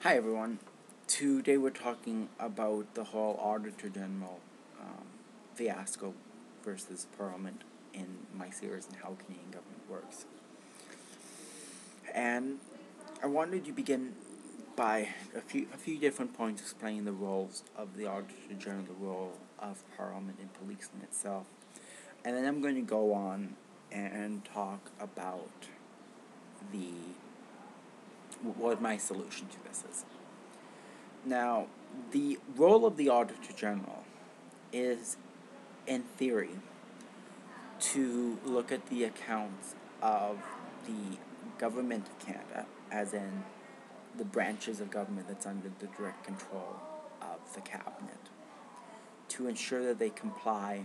Hi everyone. Today we're talking about the whole Auditor General fiasco versus Parliament in my series and how Canadian government works. And I wanted to begin by a few different points explaining the roles of the Auditor General, the role of Parliament in policing itself, and then I'm going to go on and talk about the what my solution to this is. Now, the role of the Auditor General is, in theory, to look at the accounts of the Government of Canada, as in the branches of government that's under the direct control of the Cabinet, to ensure that they comply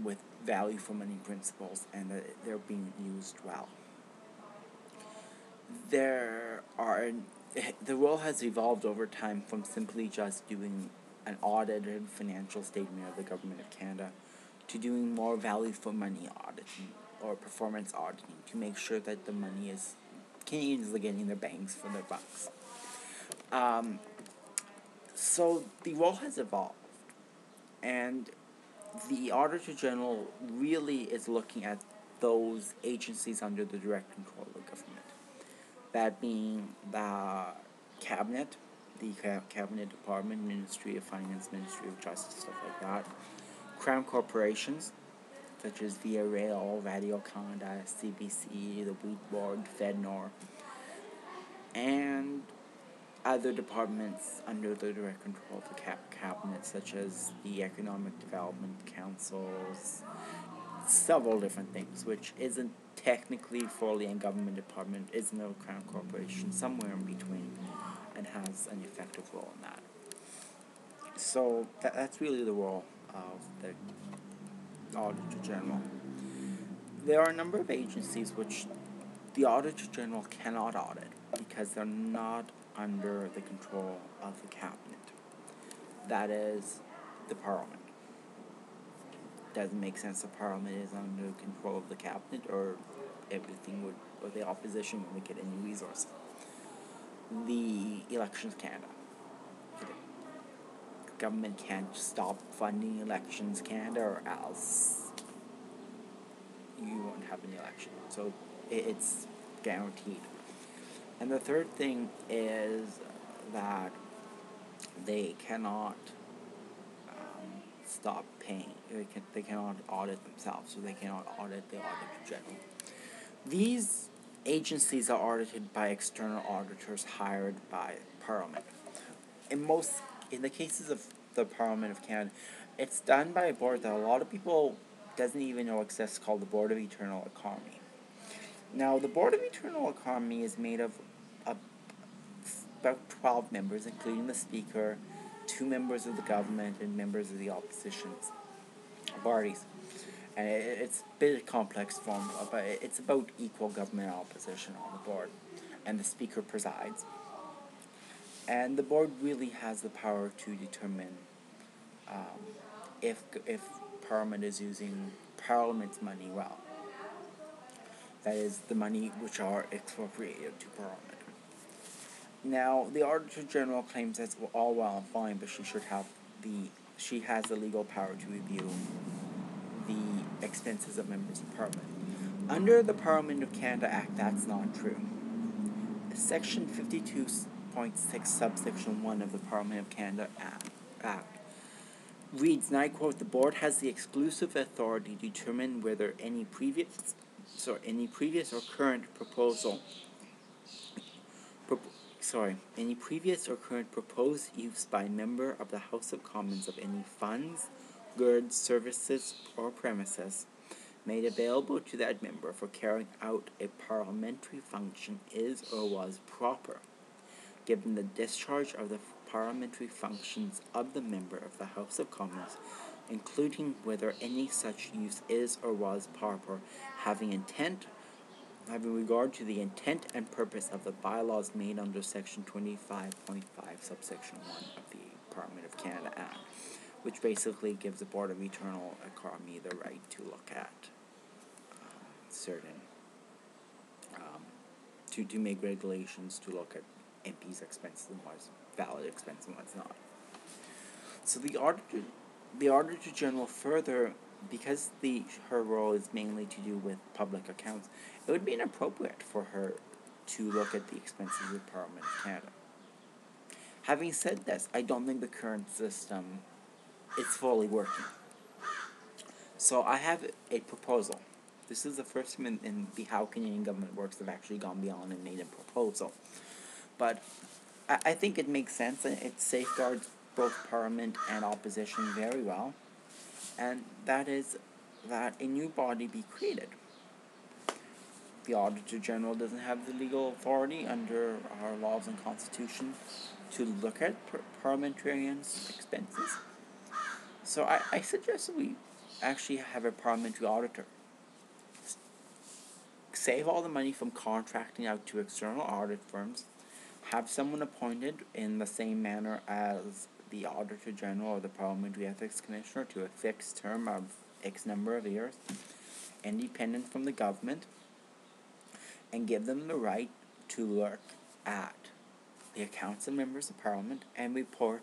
with value for money principles and that they're being used well. The role has evolved over time from simply just doing an audited financial statement of the Government of Canada to doing more value for money auditing or performance auditing to make sure that the money is Canadians are getting their bangs for their bucks. So the role has evolved, and the Auditor General really is looking at those agencies under the direct control of the government. That being the Cabinet, the Cabinet Department, Ministry of Finance, Ministry of Justice, stuff like that. Crown corporations, such as Via Rail, Radio Canada, CBC, the Wheat Board, FedNor, and other departments under the direct control of the Cabinet, such as the Economic Development Councils, several different things, which isn't technically fully a government department, isn't a crown corporation, somewhere in between, and has an effective role in that. So that's really the role of the Auditor General. There are a number of agencies which the Auditor General cannot audit because they're not under the control of the Cabinet. That is the Parliament. Doesn't make sense the Parliament is under control of the Cabinet, or everything would, or the opposition wouldn't get any resources. The Elections Canada. The government can't stop funding Elections Canada, or else you won't have an election. So it's guaranteed. And the third thing is that they cannot stop paying. They cannot audit themselves, so they cannot audit the Auditor General. These agencies are audited by external auditors hired by Parliament. In the cases of the Parliament of Canada, it's done by a board that a lot of people doesn't even know exists, called the Board of Eternal Economy. Now, the Board of Eternal Economy is made of about 12 members, including the Speaker, 2 members of the government, and members of the opposition parties. And it's a bit of a complex formula, but it's about equal government opposition on the board. And the Speaker presides. And the board really has the power to determine if Parliament is using Parliament's money well. That is, the money which are expropriated to Parliament. Now, the Auditor General claims that's all well and fine, but she has the legal power to review the expenses of members of Parliament. Under the Parliament of Canada Act, that's not true. Section 52.6, subsection 1 of the Parliament of Canada Act reads, and I quote, "The board has the exclusive authority to determine whether any previous or current proposed use by a member of the House of Commons of any funds, goods, services, or premises made available to that member for carrying out a parliamentary function is or was proper, given the discharge of the parliamentary functions of the member of the House of Commons, including whether any such use is or was proper, having regard to the intent and purpose of the bylaws made under Section 25.5, subsection 1 of the Parliament of Canada Act," which basically gives the Board of Eternal Economy the right to look at certain to make regulations to look at MPs' expenses and what's valid expense and what's not. So the Auditor General further, because her role is mainly to do with public accounts, it would be inappropriate for her to look at the expenses of Parliament of Canada. Having said this, I don't think the current system is fully working. So I have a proposal. This is the first time in the How Canadian Government Works I've actually gone beyond and made a proposal. But I think it makes sense, and it safeguards both Parliament and opposition very well. And that is that a new body be created. The Auditor General doesn't have the legal authority under our laws and Constitution to look at parliamentarians' expenses. So I suggest that we actually have a parliamentary auditor. Save all the money from contracting out to external audit firms. Have someone appointed in the same manner as the Auditor General or the Parliamentary Ethics Commissioner to a fixed term of X number of years, independent from the government, and give them the right to look at the accounts of members of Parliament and report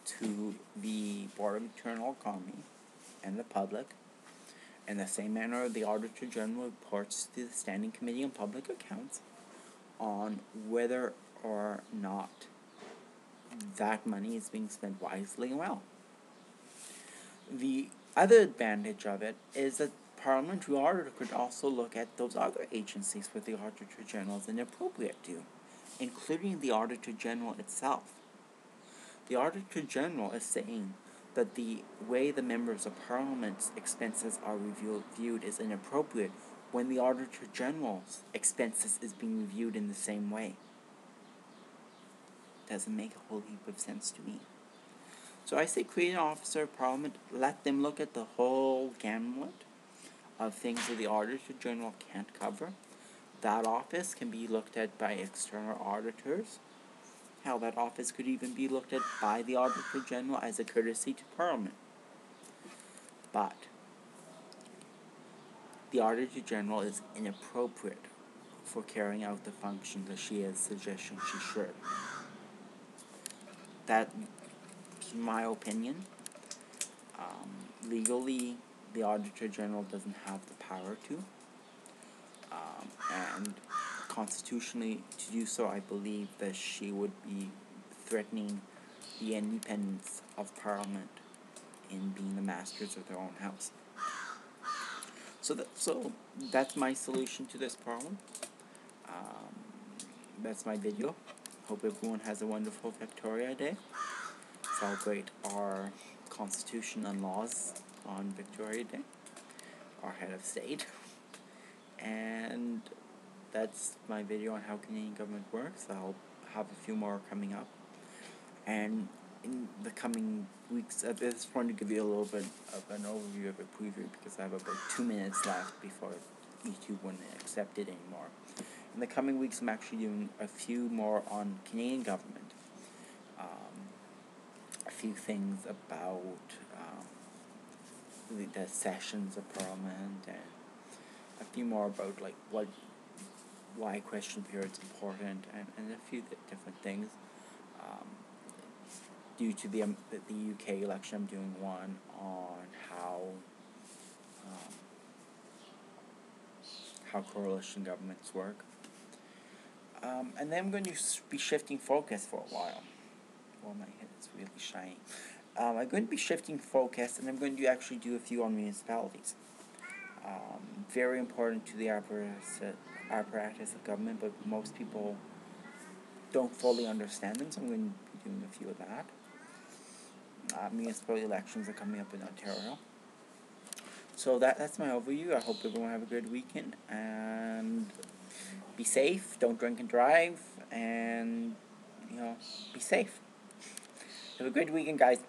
to the Board of Internal Economy and the public in the same manner the Auditor General reports to the Standing Committee on Public Accounts on whether or not that money is being spent wisely and well. The other advantage of it is that parliamentary auditor could also look at those other agencies where the Auditor General is inappropriate to, including the Auditor General itself. The Auditor General is saying that the way the members of Parliament's expenses are viewed is inappropriate when the Auditor General's expenses is being reviewed in the same way. Doesn't make a whole heap of sense to me. So I say create an officer of Parliament, let them look at the whole gamut of things that the Auditor General can't cover. That office can be looked at by external auditors. Hell, that office could even be looked at by the Auditor General as a courtesy to Parliament. But the Auditor General is inappropriate for carrying out the function that she has suggestion she should. That, in my opinion, legally, the Auditor General doesn't have the power to, and constitutionally, to do so, I believe that she would be threatening the independence of Parliament in being the masters of their own house. So that's my solution to this problem. That's my video. Hope everyone has a wonderful Victoria Day. Celebrate our Constitution and laws on Victoria Day, our head of state. And that's my video on how Canadian government works. I'll have a few more coming up. And in the coming weeks, I just wanted to give you a little bit of an overview of a preview because I have about 2 minutes left before YouTube wouldn't accept it anymore. In the coming weeks, I'm actually doing a few more on Canadian government. A few things about the sessions of Parliament, and a few more about like why question period's important, and a few different things. Due to the UK election, I'm doing one on how coalition governments work. And then I'm going to be shifting focus for a while. Well, my head is really shiny. I'm going to be shifting focus, and I'm going to actually do a few on municipalities. Very important to the apparatus of government, but most people don't fully understand them, so I'm going to be doing a few of that. Municipal elections are coming up in Ontario. So that's my overview. I hope everyone have a good weekend, and be safe, don't drink and drive, and be safe. Have a great weekend, guys.